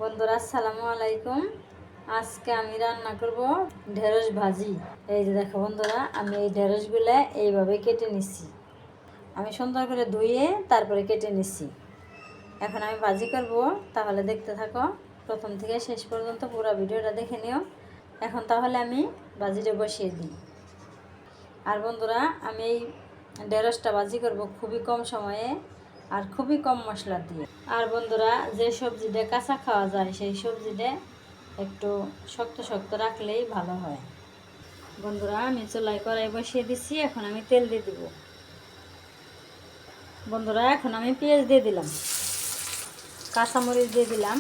বন্ধুরা আসসালামু আলাইকুম। আজকে আমি রান্না করব ঢেঁড়স ভাজি। এই যে দেখো বন্ধুরা, আমি এই ঢেঁড়সগুলো এইভাবে কেটে নিচ্ছি। আমি সুন্দর করে ধুয়ে তারপরে কেটে নিচ্ছি। এখন আমি ভাজি করব, তাহলে দেখতে থাকো প্রথম থেকে শেষ পর্যন্ত পুরো ভিডিওটা দেখে নিও। এখন তাহলে আমি ভাজিটা বসিয়ে দিই। আর বন্ধুরা, আমি এই ঢেঁড়সটা ভাজি করব খুবই কম সময়ে আর খুবই কম মশলা দিয়ে। আর বন্ধুরা, যে সবজিটা কাঁচা খাওয়া যায় সেই সবজিটা একটু শক্ত শক্ত রাখলেই ভালো হয়। বন্ধুরা, আমি চুলায় কড়াই বসিয়ে দিচ্ছি। এখন আমি তেল দিয়ে দিব। বন্ধুরা, এখন আমি পেঁয়াজ দিয়ে দিলাম, কাঁচামরিচ দিয়ে দিলাম।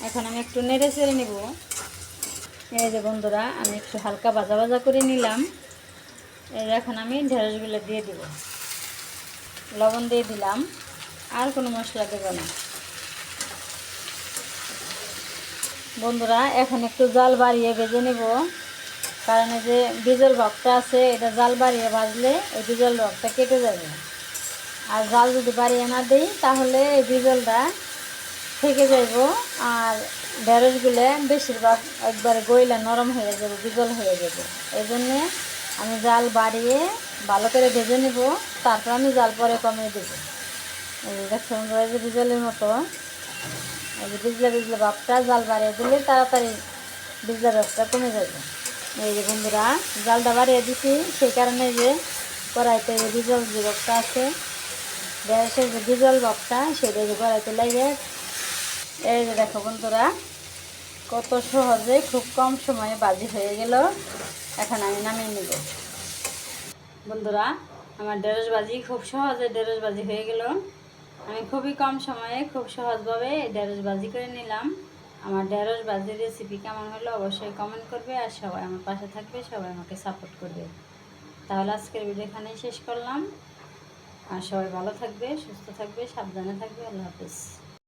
এখন আমি একটু নেড়ে চেড়ে নেব। এই যে বন্ধুরা, আমি একটু হালকা ভাজা ভাজা করে নিলাম। এই এখন আমি ঢেঁড়সগুলো দিয়ে দিব, লবণ দিয়ে দিলাম, আর কোনো মশলা দেব না। বন্ধুরা, এখন একটু জাল বাড়িয়ে ভেজে নেব, কারণ এই যে ডিজেল ভাগটা আছে, এটা জাল বাড়িয়ে ভাজলে এই ডিজেল ভাগটা কেটে যাবে। আর জাল যদি বাড়িয়ে না দিই তাহলে এই ডিজেলটা থেকে যাইব, আর ঢেঁড়সগুলো বেশিরভাগ একবারে গইলে নরম হয়ে যাবে, ডিজেল হয়ে যাবে। এই জন্যে আমি জাল বাড়িয়ে ভালো করে ভেজে নেব, তারপর আমি জাল পরে কমিয়ে দেবো। এই দেখুন, যে ডিজেলের মতো এই যে বিজলা বিজলা ভাবটা জাল বাড়িয়ে দিলে তাড়াতাড়ি বিজলা ভাবটা কমে যাবে। এই যে বন্ধুরা, জালটা বাড়িয়ে দিছি, সেই কারণে যে কড়াইতে যে ডিজেল যে ভাবটা আছে, গ্যাসের যে ডিজেল ভাবটা সেটা যে কড়াইতে লাগে। এই যে দেখো বন্ধুরা, কত সহজে খুব কম সময়ে ভাজি হয়ে গেল। এখন আমি নামিয়ে নিব। বন্ধুরা, আমার ঢেঁড়স ভাজি খুব সহজে ঢেঁড়স ভাজি হয়ে গেল। আমি খুবই কম সময়ে খুব সহজভাবে ঢেঁড়স ভাজি করে নিলাম। আমার ঢেঁড়স ভাজির রেসিপি কেমন হলো অবশ্যই কমেন্ট করবে, আর সবাই আমার পাশে থাকবে, সবাই আমাকে সাপোর্ট করবে। তাহলে আজকের ভিডিও এখানেই শেষ করলাম। আর সবাই ভালো থাকবে, সুস্থ থাকবে, সাবধানে থাকবে। আল্লাহ হাফেজ।